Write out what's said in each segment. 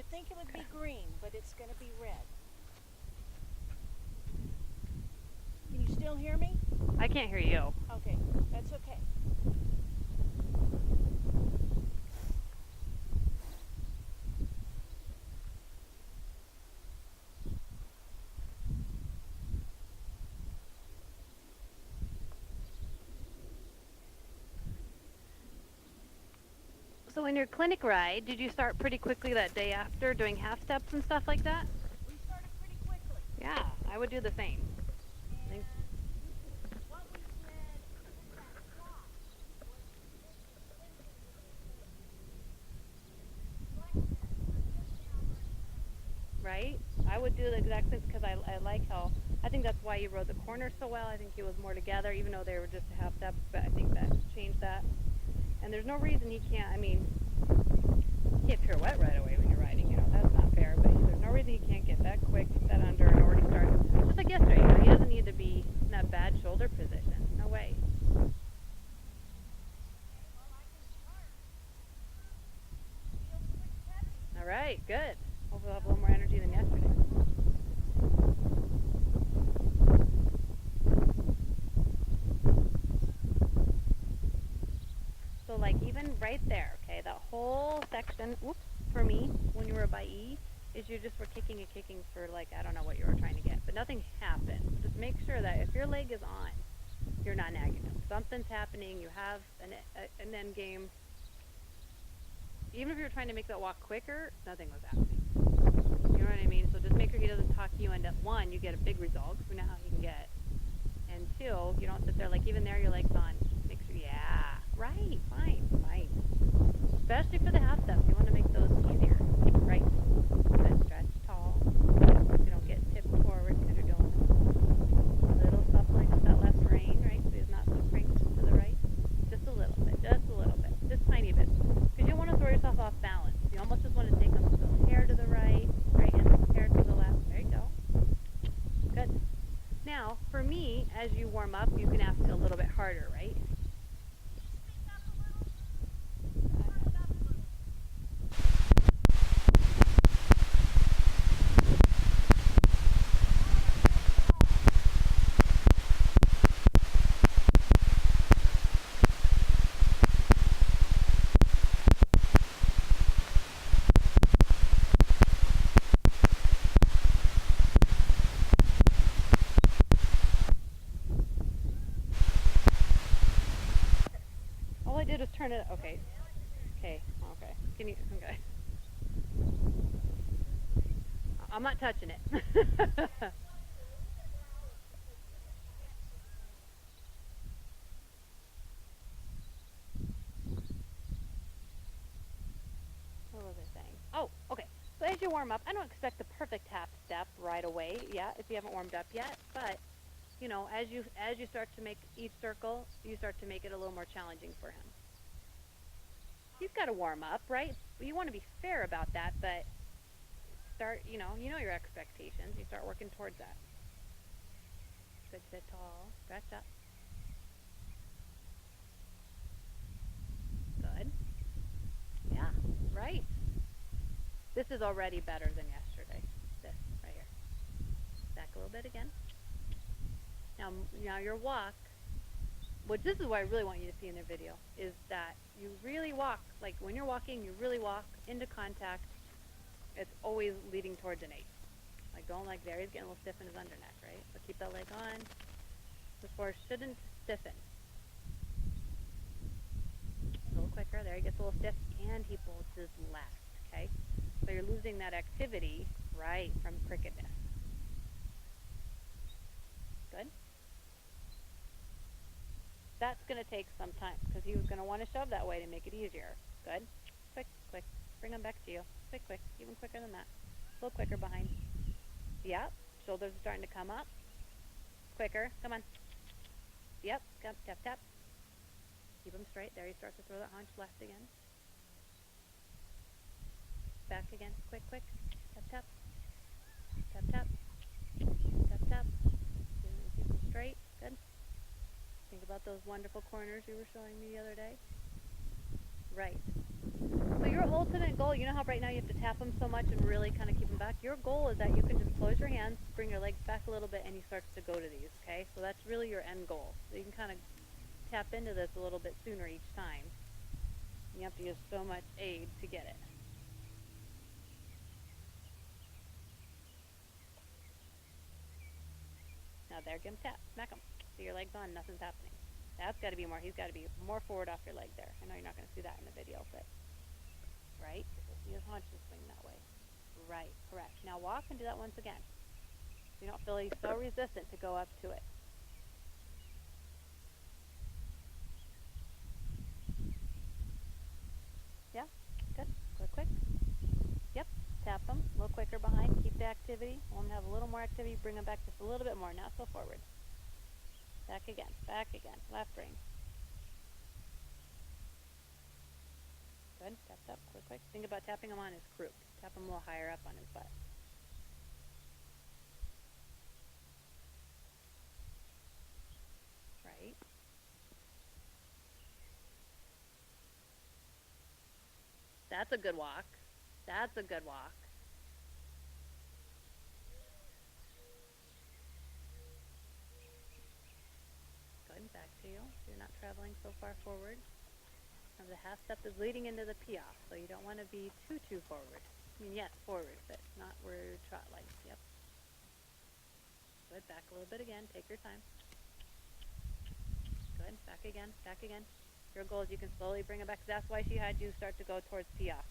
would think it would be green, but it's going to be red. Can you still hear me? I can't hear you. Okay, that's okay. So in your clinic ride, did you start pretty quickly that day after doing half steps and stuff like that? We started pretty quickly. Yeah, I would do the same. And what we did with that clock was we did the sprinting like this. Just now running like this. Right? I would do the exact same because I like how, I think that's why you rode the corner so well. I think he was more together, even though they were just a half step, but I think that changed that. And there's no reason he can't, I mean, he can't pirouette right away when you're riding, you know, that's not fair, but there's no reason he can't get that quick, that under, and already started. Just like yesterday, you know, he doesn't need to be in that bad shoulder position. No way. Well, I can start. Feels pretty heavy. All right, good. Hopefully we'll have a little more energy than yesterday. So like even right there, okay, that whole section, whoops, for me, when you were by E, is you just were kicking and kicking for like, I don't know what you were trying to get, but nothing happened. Just make sure that if your leg is on, you're not nagging him. Something's happening, you have an end game. Even if you're trying to make that walk quicker, nothing was happening. You know what I mean? So just make sure he doesn't talk you into, one, you get a big result, because we know how he can get. And two, you don't sit there, like even there, your leg's on. Make sure, yeah, right, fine. Especially for the half steps, you want to make those easier. Right, good, stretch tall. You don't get tipped forward because you're doing a little suppling of that left rein, right? So he's not so cranked to the right. Just a little bit, just tiny bit. Because you don't want to throw yourself off balance. You almost just want to take them a hair to the right and hair to the left. There you go. Good. Now, for me, as you warm up, you can ask a little bit harder, right? Speak up a little. Turn it up a little. All I did was turn it. Okay. Okay. Can you? Okay. I'm not touching it. What was I saying? Oh, okay. So as you warm up, I don't expect the perfect half step right away. Yeah, if you haven't warmed up yet, but you know, as you start to make each circle, you start to make it a little more challenging for him. He's got to warm up, right? Well, you want to be fair about that, but start, you know your expectations. You start working towards that. Good, sit tall, stretch up. Good. Yeah, right. This is already better than yesterday. This right here. Back a little bit again. Now your walk, which this is what I really want you to see in the video, is that you really walk, like when you're walking, you really walk into contact. It's always leading towards an 8. Like don't like there, he's getting a little stiff in his underneck, right? So keep that leg on. The force shouldn't stiffen. A little quicker, there he gets a little stiff, and he bolts his left, okay? So you're losing that activity, right, from crookedness. Good. That's going to take some time because he was going to want to shove that way to make it easier. Good. Quick. Bring him back to you. Quick. Even quicker than that. A little quicker behind. Yep. Shoulders are starting to come up. Quicker. Come on. Yep. Tap. Keep him straight. There he starts to throw that haunch left again. Back again. Quick. Tap. Tap. Keep him straight. Good. Think about those wonderful corners you were showing me the other day. Right. So you're Your ultimate goal, you know how right now you have to tap them so much and really kind of keep them back? Your goal is that you can just close your hands, bring your legs back a little bit, and he starts to go to these, okay? So that's really your end goal. So you can kind of tap into this a little bit sooner each time. You have to use so much aid to get it. Now there, give him tap, smack him. See your legs on, nothing's happening. That's got to be more, he's got to be more forward off your leg there. I know you're not going to see that in the video, but right? You'll see his haunches swing that way. Right, correct. Now walk and do that once again. You don't feel he's so resistant to go up to it. Yeah, good. Quick, quick. Yep, tap them a little quicker behind. Keep the activity. Want to have a little more activity. Bring them back just a little bit more, not so forward. Back again, left ring. Good, tap, tap, quick, quick. Think about tapping him on his croup. Tap him a little higher up on his butt. Right. That's a good walk. That's a good walk. Good, back to you. So you're not traveling so far forward. Now the half step is leading into the piaffe, so you don't want to be too forward. I mean, yes, forward, but not where your trot lights. Yep. Good, back a little bit again. Take your time. Good, back again, back again. Your goal is you can slowly bring it back. That's why she had you start to go towards piaffe.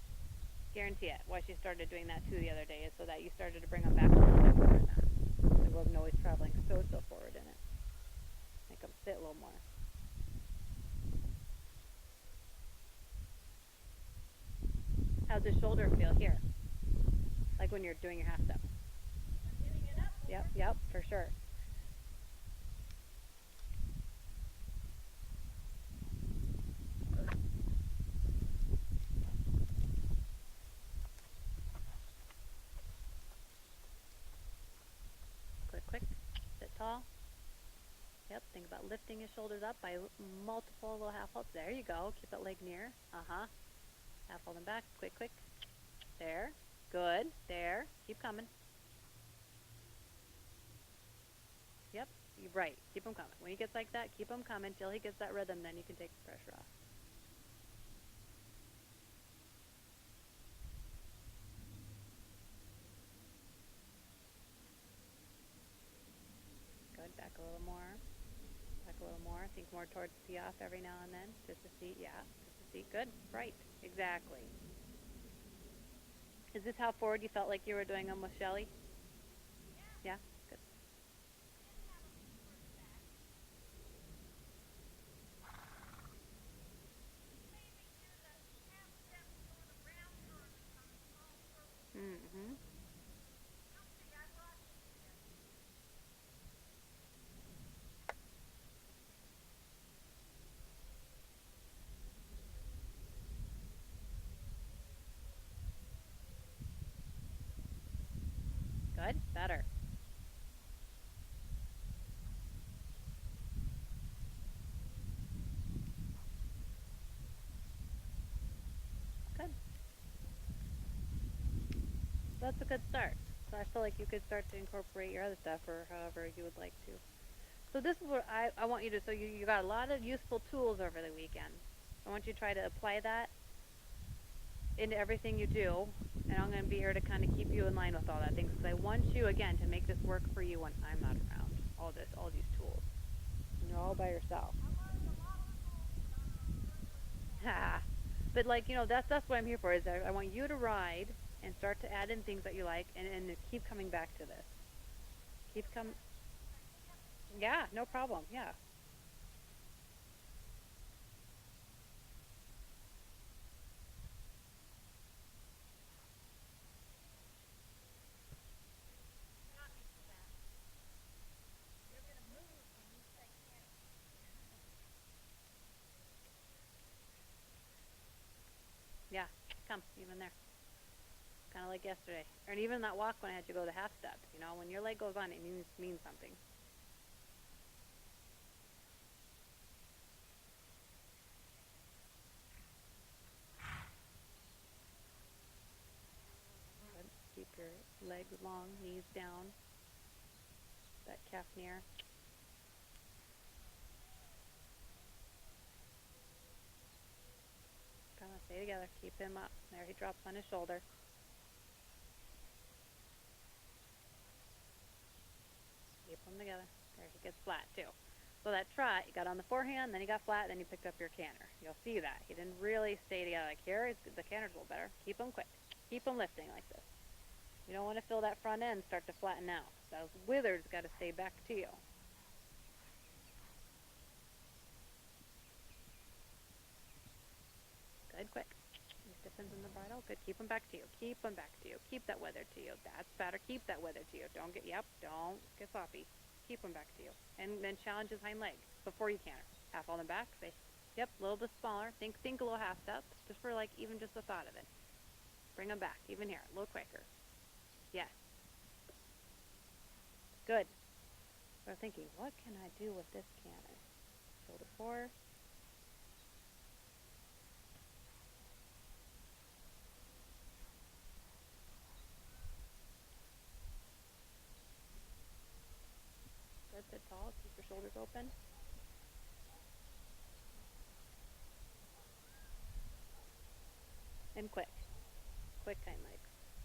Guarantee it. Why she started doing that too the other day is so that you started to bring them back a little bit more than that. So it wasn't always traveling so forward in it. Make them sit a little more. How's his shoulder feel here? Like when you're doing your half step. Yep, for sure. Quick, sit tall. Yep, think about lifting his shoulders up by multiple little half holds. There you go, keep that leg near. Half hold him back, quick. There, good, there, keep coming. Yep, you're right, keep him coming. When he gets like that, keep him coming till he gets that rhythm, then you can take the pressure off. Good, back a little more. Back a little more. Think more towards piaffe every now and then. Just a seat, yeah. Just a seat. Good. Right. Exactly. Is this how forward you felt like you were doing them with Shelly? Yeah? Good. Mm-hmm. Good. Better. Good. That's a good start. So I feel like you could start to incorporate your other stuff or however you would like to. So this is what I want you to, so you got a lot of useful tools over the weekend. I want you to try to apply that into everything you do, and I'm going to be here to kind of keep you in line with all that things, because I want you, again, to make this work for you when I'm not around, all these tools. And you're all by yourself. But like, that's what I'm here for, is I want you to ride and start to add in things that you like, and keep coming back to this. Yeah, no problem, yeah. Yeah, come, even there. Kind of like yesterday. Or even that walk when I had to go the half step. When your leg goes on, it means something. your legs long, knees down, that calf near. Come on, stay together. Keep him up. There, he drops on his shoulder. Keep them together. There, he gets flat too. So that trot, you got on the forehand, then he got flat, then you picked up your canter. You'll see that. He didn't really stay together. Like here, the canter's a little better. Keep them quick. Keep them lifting like this. You don't want to feel that front end start to flatten out. Those withers got to stay back to you. Good, quick. He stiffens in the bridle. Good, keep them back to you. Keep them back to you. Keep that weather to you. That's better. Keep that weather to you. Don't get sloppy. Keep them back to you. And then challenge his hind leg before you canter. Half on the back. Say, yep, a little bit smaller. Think a little half step, just for like even just the thought of it. Bring them back, even here, a little quicker. Yes. Good. So I'm thinking, what can I do with this canter? Shoulder 4. Good, sit tall, keep your shoulders open. And quick. Quick hind leg.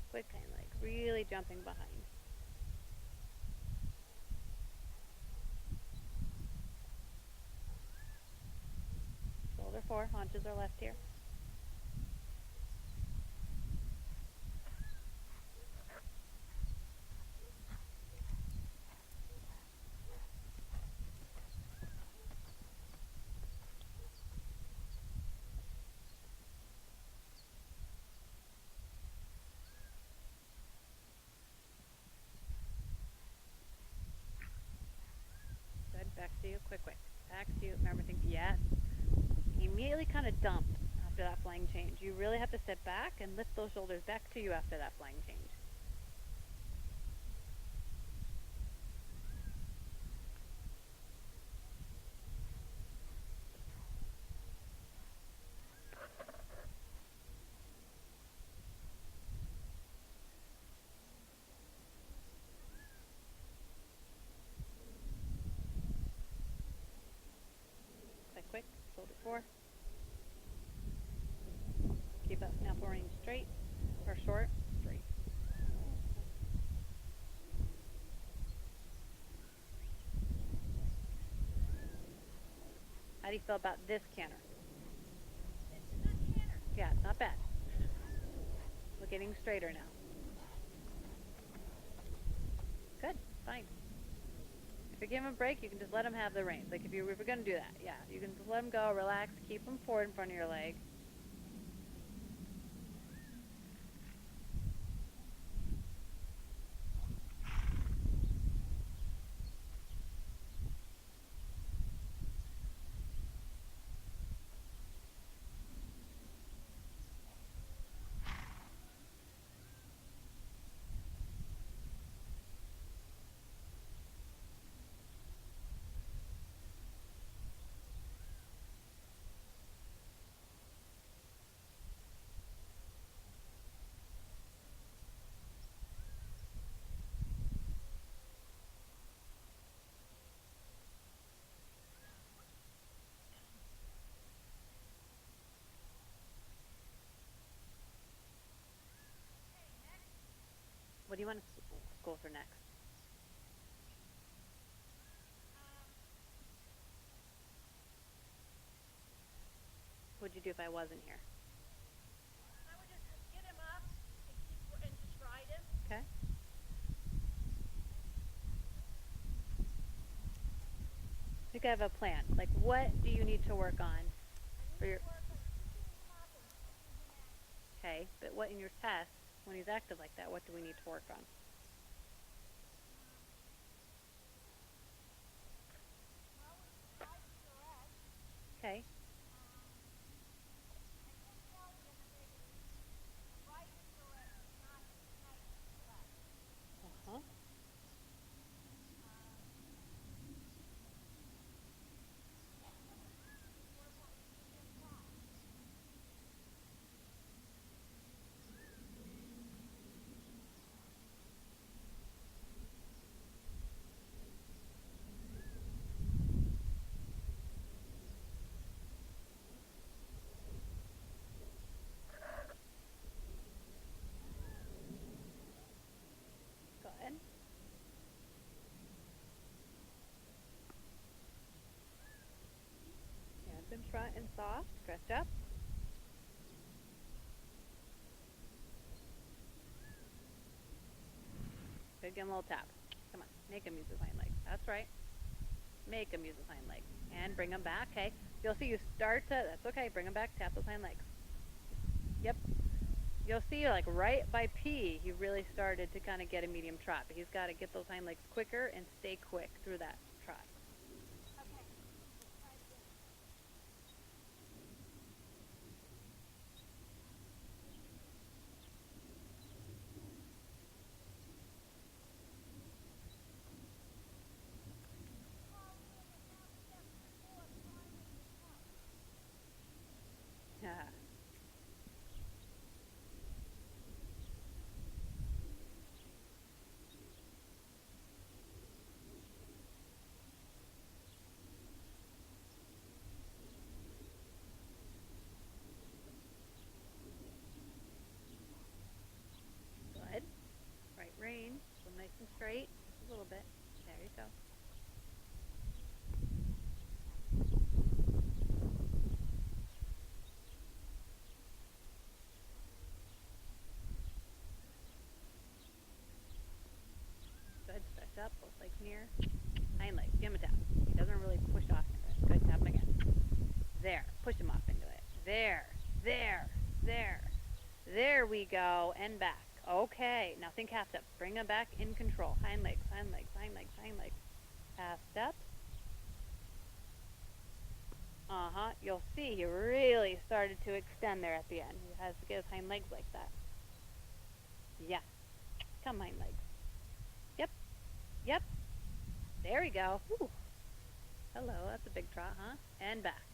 Quick hind leg. Really jumping behind. Shoulder 4, haunches are left here. Good, back to you, quick. Back to you, remember, think, yes. Immediately kind of dump after that flying change. You really have to sit back and lift those shoulders back to you after that flying change. Quick, shoulder 4. Keep that snaffle range straight, or short, straight. How do you feel about this canter? It's a good canter. Yeah, it's not bad. We're getting straighter now. Good, fine. If you give him a break, you can just let him have the reins. Like if you were going to do that, yeah, you can just let him go, relax, keep him forward in front of your leg. What do you want to go for next? What'd you do if I wasn't here? I would just get him up and just ride him. Okay. I think I have a plan. Like, what do you need to work on for your? Work on keeping him up and keeping him active. Okay, but what in your test when he's active like that? What do we need to work on? Well, we tried direct. Okay. I can't tell you the biggest right and direct, not nice and direct. Uh huh. Work on keeping him flat. give him a little tap. Come on, make him use his hind legs. That's right. Make him use his hind legs. And bring him back, okay? You'll see you start to, that's okay, bring him back, tap those hind legs. Yep. You'll see, like, right by P, he really started to kind of get a medium trot. But he's got to get those hind legs quicker and stay quick through that trot. Okay. Let's try it again. Yeah. Good. Right rein. So nice and straight. Just a little bit. There you go. Good. Stretch up. Both legs near. Hind legs. Give him a tap. He doesn't really push off into it. Good. Tap him again. There. Push him off into it. There. There. There. There we go. And back. Okay. Now think half step. Bring him back in control. Hind legs. Hind legs. Hind legs. Hind legs. Half step. Uh-huh. You'll see he really started to extend there at the end. He has to get his hind legs like that. Yeah. Come, hind legs. Yep. Yep. There we go. Whew. Hello. That's a big trot, huh? And back.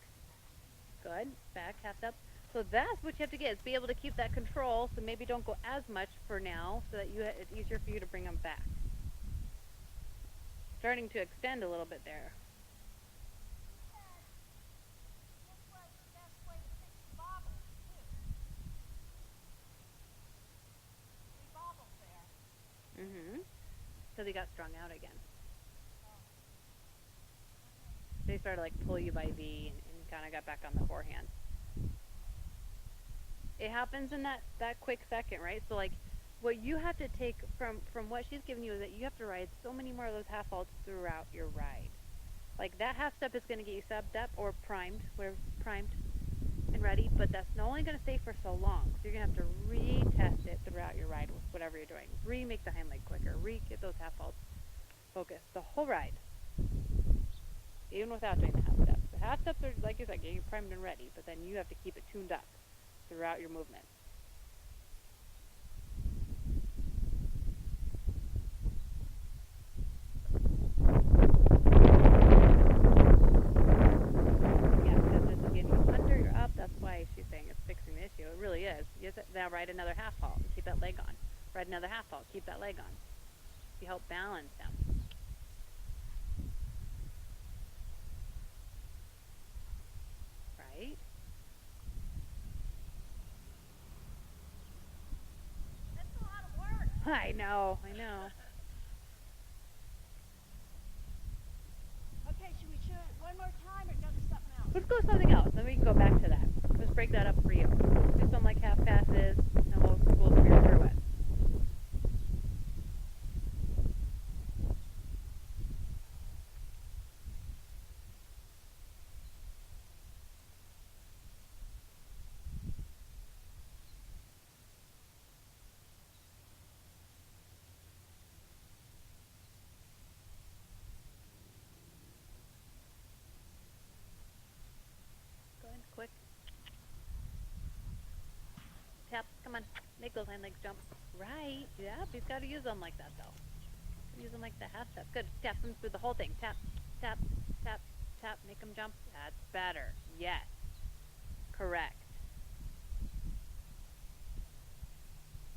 Good. Back, half step. So that's what you have to get, is be able to keep that control, so maybe don't go as much for now, so that it's easier for you to bring them back. Starting to extend a little bit there. This was the best way to fix the bobbles, too. We bobbled there. Mm-hmm. Because he got strung out again. Oh. They started like pull you by V and kind of got back on the forehand. It happens in that quick second, right? So like what you have to take from what she's giving you is that you have to ride so many more of those half faults throughout your ride. Like that half step is going to get you subbed up or primed, where primed and ready, but that's not only going to stay for so long. So you're going to have to retest it throughout your ride with whatever you're doing. Remake the hind leg quicker, get those half faults focused the whole ride. Even without doing the half steps. The half steps are, like you said, getting you primed and ready, but then you have to keep it tuned up throughout your movement. Yeah, because this is getting you under, you're up. That's why she's saying it's fixing the issue. It really is. You have to now ride another half halt and keep that leg on. Ride another half halt, keep that leg on. You help balance them. Right? That's a lot of work. I know. Okay, should we show it one more time or go to something else? Let's go something else, then we can go back to that. Let's break that up for you. Do some like half passes, and we'll steer through it. Go ahead, quick. Tap, come on, make those hind legs jump. Right, yeah, you've got to use them like that though. Use them like the half step. Good, tap them through the whole thing. Tap, tap, tap, tap, make them jump. That's better. Yes, correct.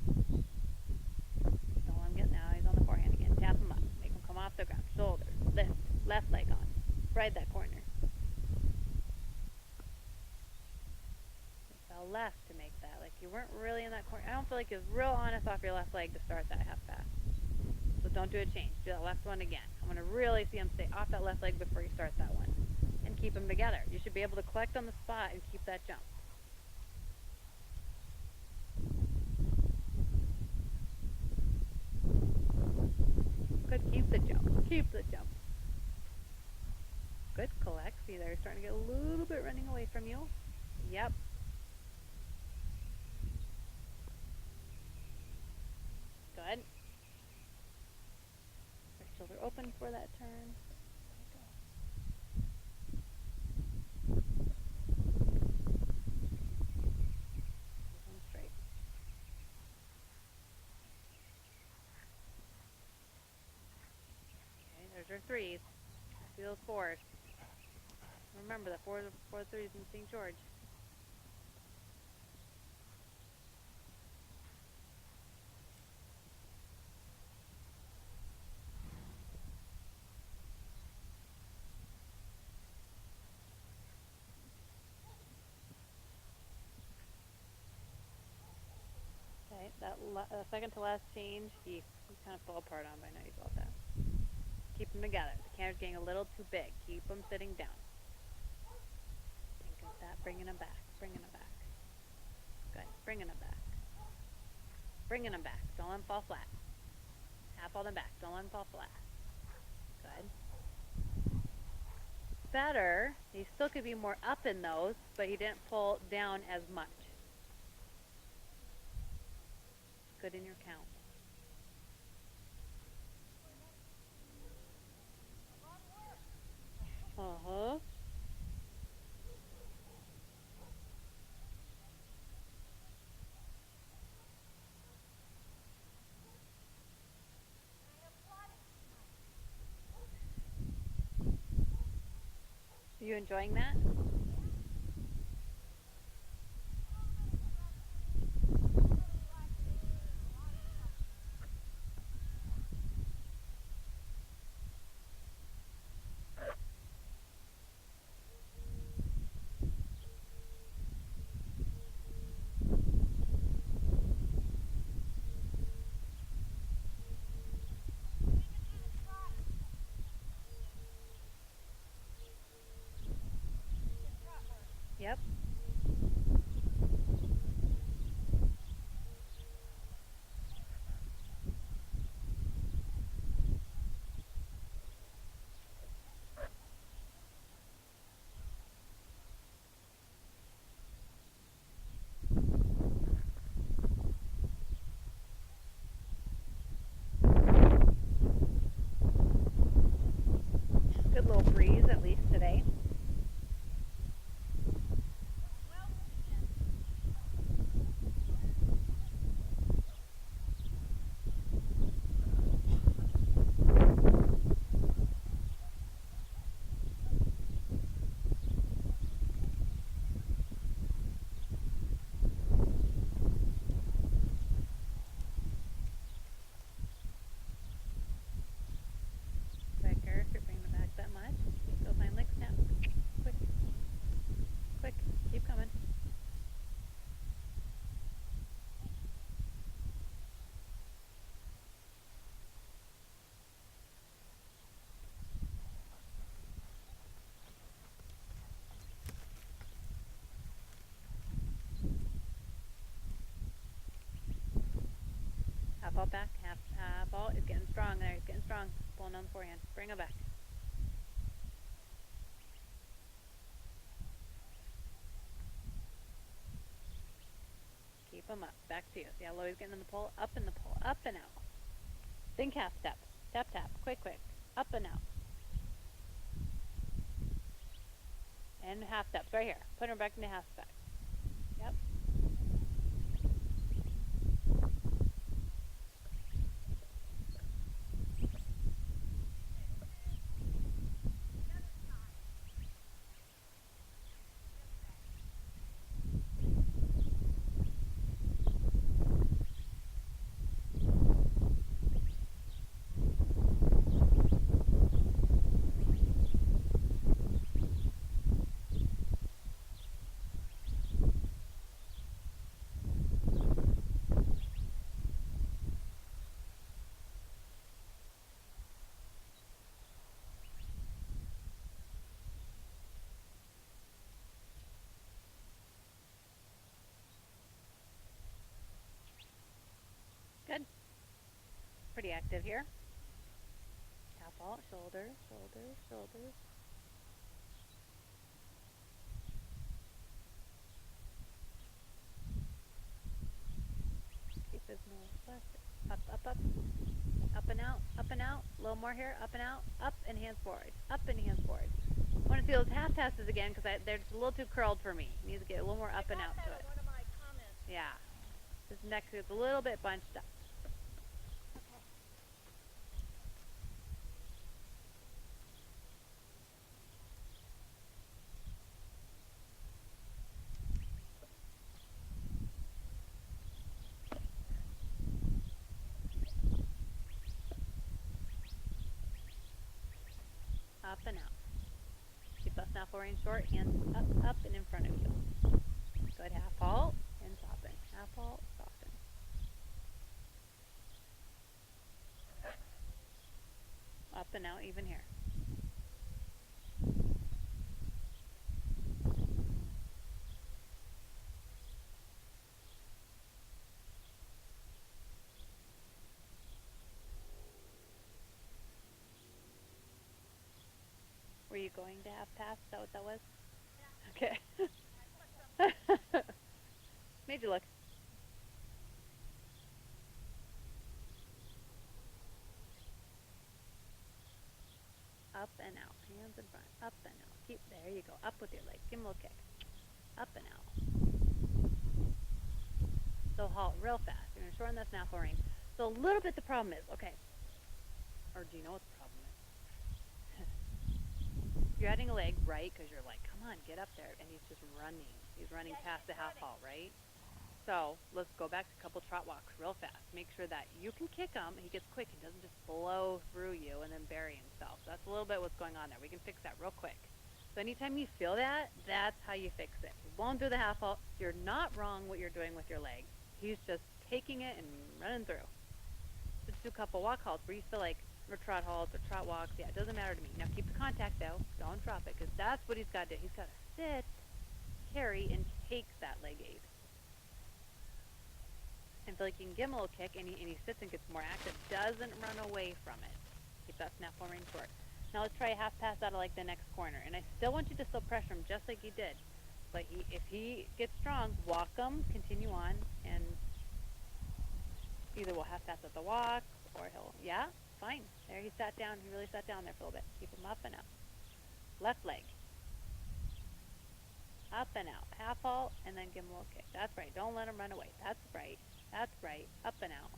Don't let him get now, he's on the forehand again. Tap him up, make him come off the ground. Shoulders, lift, left leg on. Ride that corner. Fell left to make that. Like you weren't really in that corner. I don't feel like it was real honest off your left leg to start that half pass. So don't do a change. Do that left one again. I want to really see him stay off that left leg before you start that one. And keep them together. You should be able to collect on the spot and keep that jump. Good. Keep the jump. Keep the jump. Good. Collect. See, they're starting to get a little bit running away from you. Yep. Good. Their shoulder open for that turn. Keep them straight. Okay, there's our threes. See those fours. Remember the four threes in St. George. Okay, that second to last change, you kind of fall apart on by now. You got that. Keep them together. The camera's getting a little too big. Keep them sitting down. Think of that. Bringing them back. Bringing them back. Good. Bringing them back. Bringing them back. Don't let them fall flat. Half all them back. Don't let them fall flat. Good. Better. He still could be more up in those, but he didn't pull down as much. Good in your count. Uh-huh. Are you enjoying that? Yep. Good little breeze, at least today. Quicker, if you're bringing it back that much. Go find leg snap. Quick. Quick. Keep coming. Half ball back. Half ball is getting strong there. He's getting strong. Pulling on the forehand. Bring him back. Keep him up. Back to you. See how low he's getting in the pull? Up in the pull. Up and out. Think half step. Tap, tap. Quick, quick. Up and out. And half steps right here. Put her back into half step. Yep. Good. Pretty active here. halt, shoulders, shoulders, shoulders. Keep his nose flat. Up, up, up. Up and out, up and out. A little more here, up and out. Up and hands forward. Up and hands forward. I want to see those half passes again because they're just a little too curled for me. Needs to get a little more up and out to it. One of my comments. Yeah. His neck is a little bit bunched up. Up and out. Keep that snaffle range short. Hands up, up, and in front of you. Good. Half halt and soften. Half halt, soften. Up and out even here. Were you going to half pass? Is that what that was? Okay. Made you look. Up and out. Hands in front. Up and out. Keep, there you go. Up with your leg. Give him a little kick. Up and out. So halt real fast. You're going to shorten that snaffle range. So a little bit the problem is, okay. Or do you know what the problem is? You're adding a leg, right? Because you're like, come on, get up there. And he's just running. He's running past the half halt, right? So let's go back to a couple trot walks real fast. Make sure that you can kick him. He gets quick. He doesn't just blow through you and then bury himself. So that's a little bit what's going on there. We can fix that real quick. So anytime you feel that, that's how you fix it. You're blowing through the half halt. You're not wrong what you're doing with your leg. He's just taking it and running through. Let's do a couple walk halts where you feel like, or trot halts or trot walks. Yeah, it doesn't matter to me. Now keep the contact though. Don't drop it because that's what he's got to do. He's got to sit, carry, and take that leg aid. And feel like you can give him a little kick and he sits and gets more active. Doesn't run away from it. Keep that snaffle range short. Now let's try a half pass out of like the next corner. And I still want you to still pressure him just like you did. But if he gets strong, walk him, continue on, and either we'll half pass at the walk or he'll, yeah, fine. There he sat down. He really sat down there for a little bit. Keep him up and out. Left leg. Up and out. Half halt and then give him a little kick. That's right. Don't let him run away. That's right. That's right. Up and out.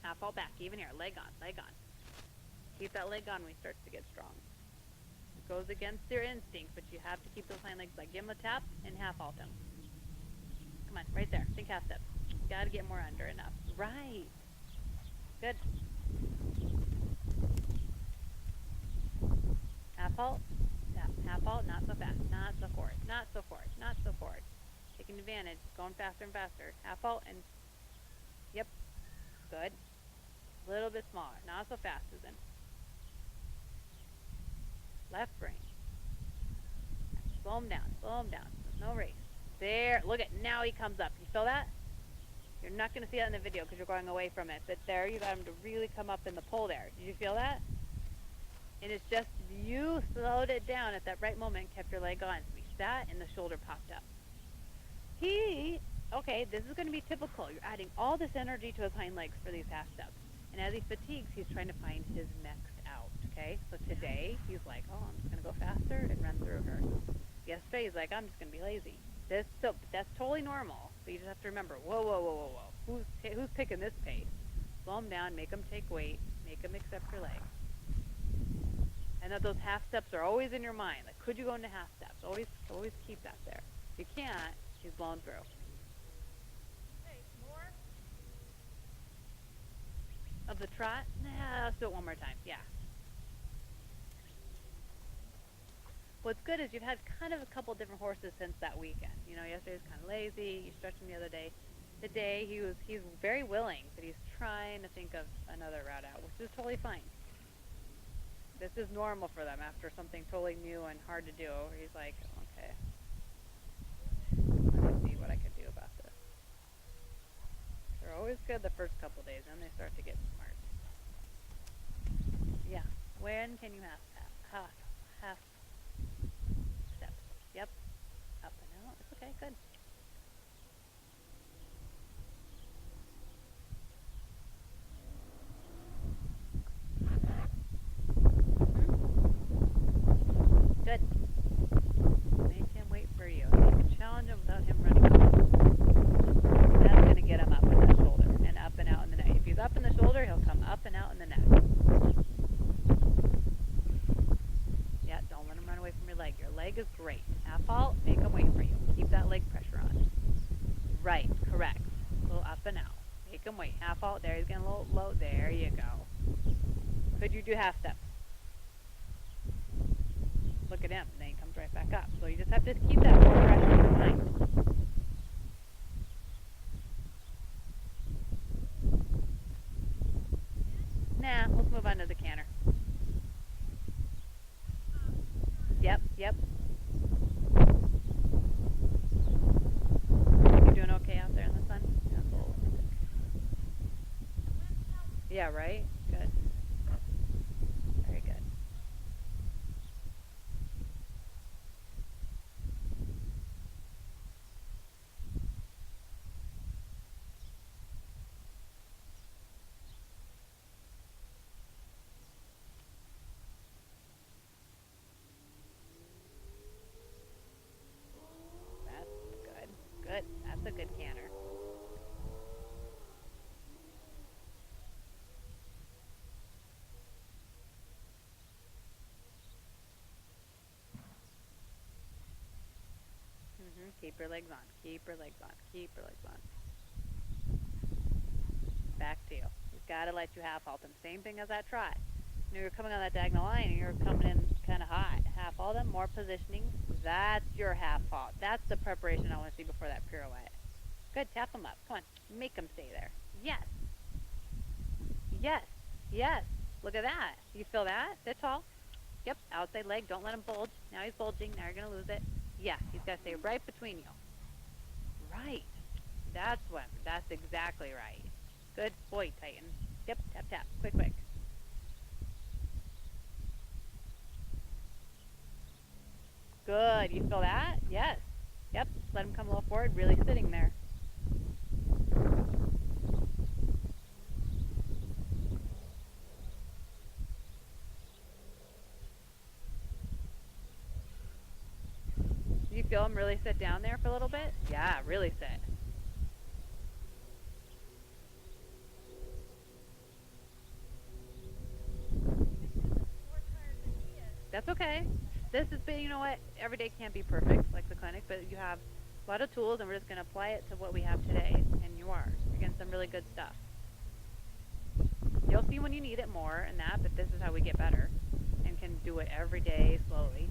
Half halt back. Even here. Leg on. Leg on. Keep that leg on when he starts to get strong. It goes against your instinct, but you have to keep those hind legs like give him a tap and half halt him. Come on. Right there. Think half step. Got to get more under enough. Right. Good. Half halt. Half halt, not so fast, not so forward, not so forward, not so forward. Taking advantage, going faster and faster. Half halt and, yep, good. A little bit smaller, not so fast, Susan. Left brain. Slow him down, slow him down. No race. There, look at, now he comes up. You feel that? You're not going to see that in the video because you're going away from it, but there you got him to really come up in the pole there. Did you feel that? And it's just you slowed it down at that right moment, kept your leg on. So he sat and the shoulder popped up. Okay, this is going to be typical. You're adding all this energy to his hind legs for these half steps. And as he fatigues, he's trying to find his next out, okay? So today, he's like, oh, I'm just going to go faster and run through her. Yesterday, he's like, I'm just going to be lazy. That's totally normal. But you just have to remember, whoa. Who's picking this pace? Slow him down, make him take weight, make him accept your leg. And that those half steps are always in your mind. Like, could you go into half steps? Always keep that there. If you can't, he's blown through. Hey, more? Of the trot? Nah, let's do it one more time. Yeah. What's good is you've had kind of a couple different horses since that weekend. You know, yesterday was kind of lazy. You stretched him the other day. Today, he's very willing, but he's trying to think of another route out, which is totally fine. This is normal for them after something totally new and hard to do. He's like, okay, let me see what I can do about this. They're always good the first couple days, then they start to get smart. Yeah. When can you half steps? Yep. Up and out. It's okay. Good. Good. Make him wait for you. You can challenge him without him running off. That's going to get him up in the shoulder and up and out in the neck. If he's up in the shoulder, he'll come up and out in the neck. Yeah, don't let him run away from your leg. Your leg is great. Half halt, make him wait for you. Keep that leg pressure on. Right, correct. A little up and out. Make him wait. Half halt, there, he's getting a little low. There you go. Could you do half steps? Look at him. Then he comes right back up. So you just have to keep that more pressure in your mind. Nah, let's move on to the canter. Yep, yep. You doing okay out there in the sun? Yeah, it's a little sick. Yeah, right? Good. Very good. That's good. Good. That's a good canter. Keep your legs on. Keep your legs on. Keep your legs on. Back to you. You've got to let you half halt them. Same thing as that trot. You know, you're coming on that diagonal line and you're coming in kind of high. Half halt them, more positioning. That's your half halt. That's the preparation I want to see before that pirouette. Good. Tap them up. Come on. Make them stay there. Yes. Yes. Yes. Look at that. You feel that? Sit tall. Yep. Outside leg. Don't let him bulge. Now he's bulging. Now you're going to lose it. Yeah. He's got to stay right between you. Right. That's what. That's exactly right. Good boy, Titan. Yep. Tap, tap. Quick, quick. Good. You feel that? Yes. Yep. Let him come a little forward. Really sitting there. Do you feel him really sit down there for a little bit? Yeah, really sit. That's okay. This is, you know what? Every day can't be perfect like the clinic, but you have a lot of tools, and we're just going to apply it to what we have today. And you are. You're getting some really good stuff. You'll see when you need it more and that, but this is how we get better and can do it every day slowly.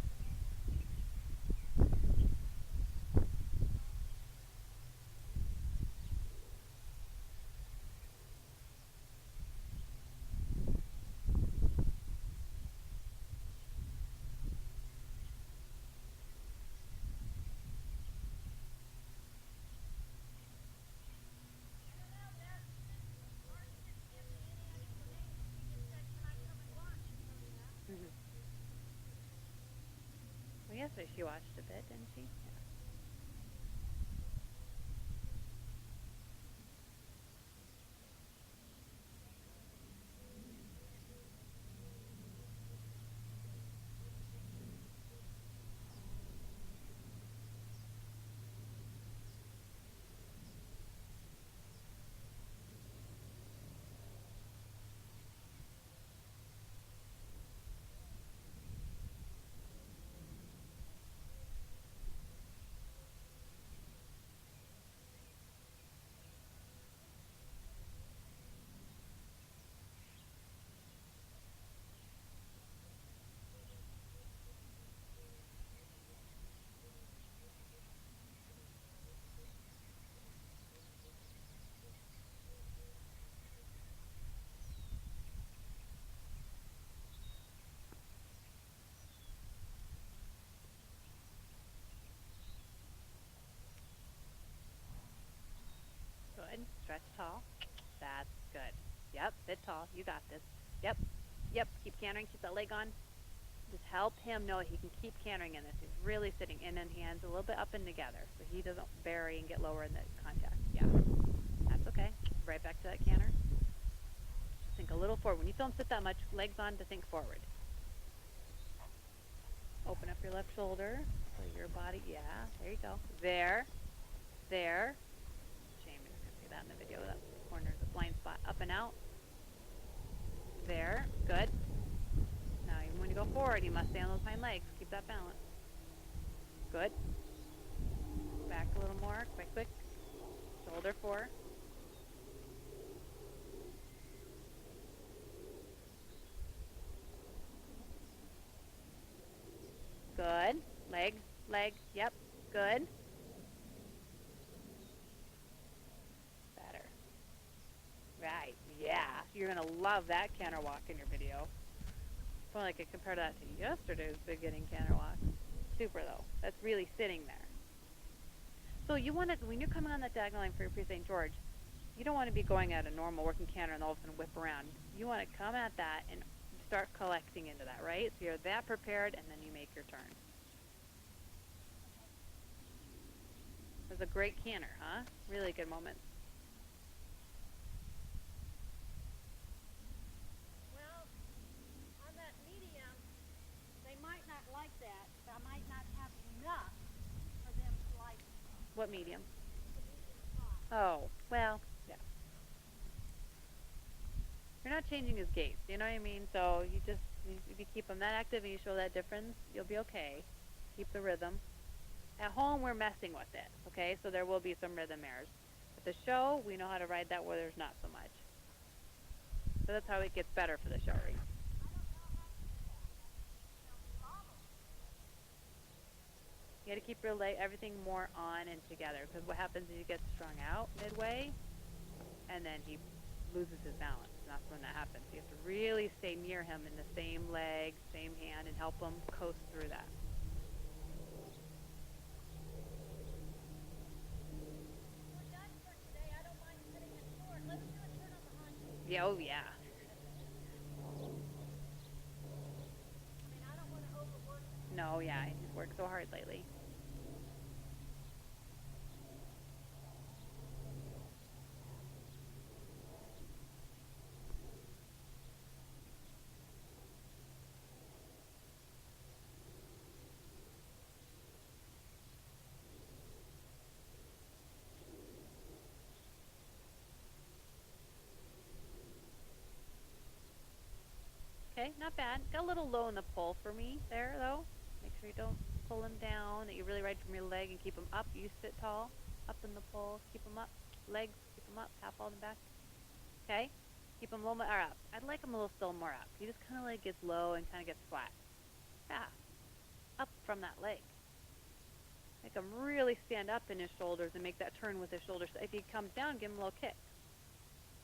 Mm-hmm. Well, yesterday she watched a bit, didn't she? Yeah. Yep, sit tall. You got this. Yep, yep. Keep cantering. Keep that leg on. Just help him know he can keep cantering in this. He's really sitting in and hands a little bit up and together so he doesn't bury and get lower in the contact. Yeah, that's okay. Right back to that canter. Think a little forward. When you don't sit that much, legs on to think forward. Open up your left shoulder so your body, yeah, there you go. There. Shame you're going to see that in the video. That corner's a blind spot. Up and out. There. Good. Now, even when you go forward, you must stay on those hind legs. Keep that balance. Good. Back a little more. Quick. Shoulder 4. Good. Leg. Yep. Good. Better. Right. Yeah. You're going to love that canter walk in your video. If only I could compare that to yesterday's beginning canter walk. Super, though. That's really sitting there. So you want to, when you're coming on that diagonal line for your pre-St. George, you don't want to be going at a normal working canter and all of a sudden whip around. You want to come at that and start collecting into that, right? So you're that prepared, and then you make your turn. It was a great canter, huh? Really good moment. Well, on that medium, they might not like that. I might not have enough for them to like What medium? the medium spot. Oh, well, yeah. You're not changing his gait, you know what I mean? So if you keep him that active and you show that difference, you'll be okay. Keep the rhythm. At home, we're messing with it, okay? So there will be some rhythm errors. At the show, we know how to ride that where there's not so much. So that's how it gets better for the show race. You got to keep your everything more on and together, because what happens is you get strung out midway, and then he loses his balance, and that's when that happens. You have to really stay near him in the same leg, same hand, and help him coast through that. We're done for today. I don't mind sitting it forward. Let's do a turn on the hind feet. Yeah, oh yeah. I mean, I don't want to overwork it. No, yeah, he's worked so hard lately. Okay, not bad. Got a little low in the pull for me there, though. Make sure you don't pull him down, that you really ride from your leg and keep him up. You sit tall, up in the pull, keep him up. Legs, keep him up, half all the back. Okay? Keep him a little more up. I'd like him a little still more up. He just kind of like gets low and kind of gets flat. Yeah. Up from that leg. Make him really stand up in his shoulders and make that turn with his shoulders. If he comes down, give him a little kick.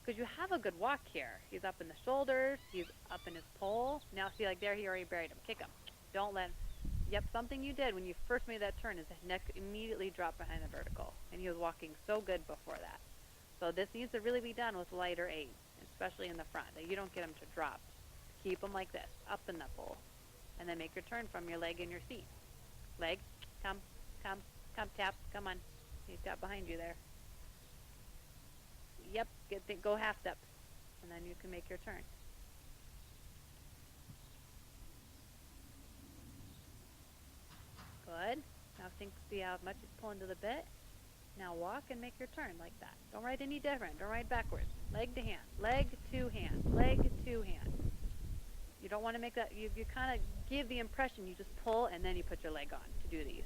Because you have a good walk here. He's up in the shoulders. He's up in his pole. Now see, like there, he already buried him. Kick him. Don't let him. Yep, something you did when you first made that turn is his neck immediately dropped behind the vertical. And he was walking so good before that. So this needs to really be done with lighter aids, especially in the front, that you don't get him to drop. Keep him like this, up in the pole. And then make your turn from your leg in your seat. Leg, come, tap, come on. He's got behind you there. Yep, go half step, and then you can make your turn. Good. Now see how much he's pulling to the bit. Now walk and make your turn like that. Don't ride any different. Don't ride backwards. Leg to hand. Leg to hand. Leg to hand. You don't want to make that, you kind of give the impression you just pull and then you put your leg on to do these.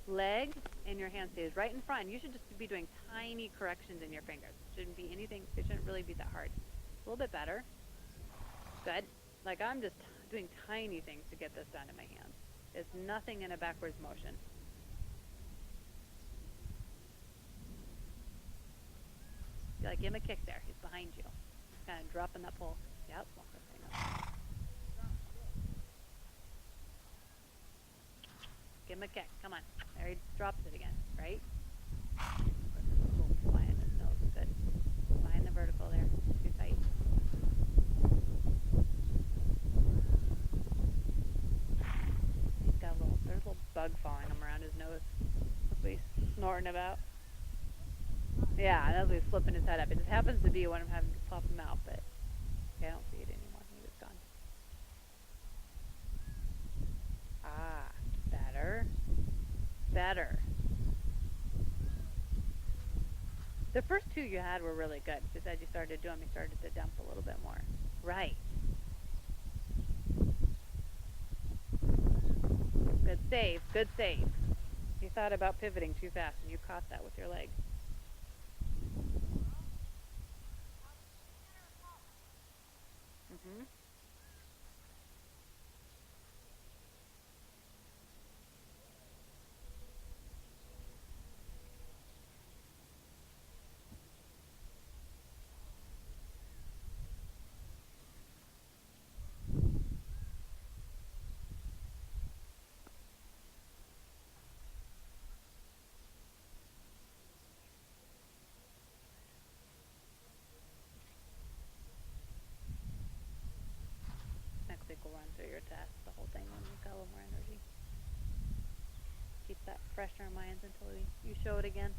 Leg and your hand stays right in front. You should just be doing tiny corrections in your fingers. It shouldn't be anything, it shouldn't really be that hard. A little bit better. Good. Like I'm just doing tiny things to get this done in my hands. It's nothing in a backwards motion. Like give him a kick there. He's behind you. He's kind of dropping that pole. Yep. Walk that thing up. Give him a kick. Come on. There he drops it again, right? Fly in his nose. Good. Behind the vertical there. Too tight. snorting about. Yeah, that's what he's flipping his head up. It just happens to be when I'm having to pop him out, but okay, I don't see it anymore. He was gone. Ah, better. Better. The first two you had were really good. Just as you started doing them, you started to dump a little bit more. Right. Good save. Good save. You thought about pivoting too fast, and you caught that with your leg. Mhm. Next week we'll run through your test, the whole thing, when you've got a little more energy. Keep that fresh in our minds until you show it again.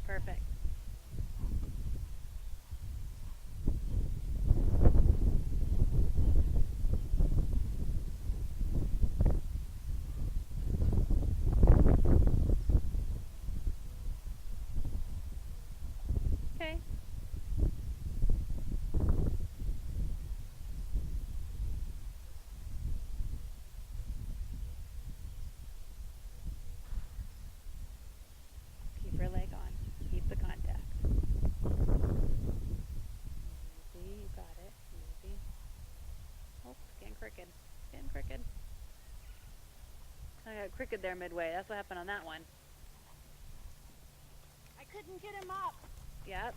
Perfect. Okay. Keep your leg on. Keep the contact. Easy, you got it. Easy. Oh, it's getting crooked. Getting crooked. I got crooked there midway. That's what happened on that one. I couldn't get him up. Yep.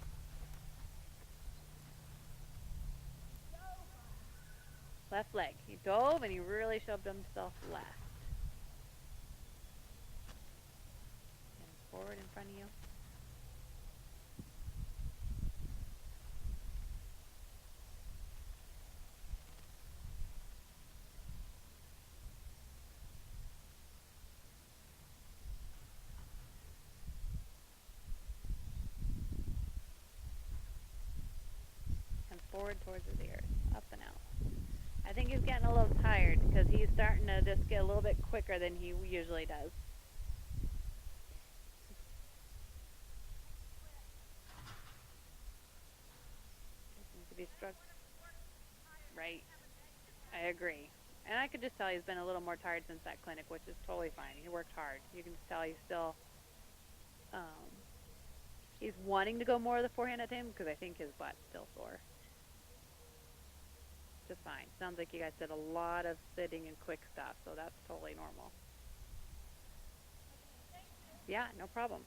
Left leg. He dove and he really shoved himself left. And forward in front of you. And forward towards his ears. Up and out. I think he's getting a little tired because he's starting to just get a little bit quicker than he usually does. Seems to be struck. Right. I agree. And I could just tell he's been a little more tired since that clinic, which is totally fine. He worked hard. You can just tell he's still, he's wanting to go more of the forehand at him because I think his butt's still sore. Just fine. Sounds like you guys did a lot of sitting and quick stuff, so that's totally normal. Yeah, no problem.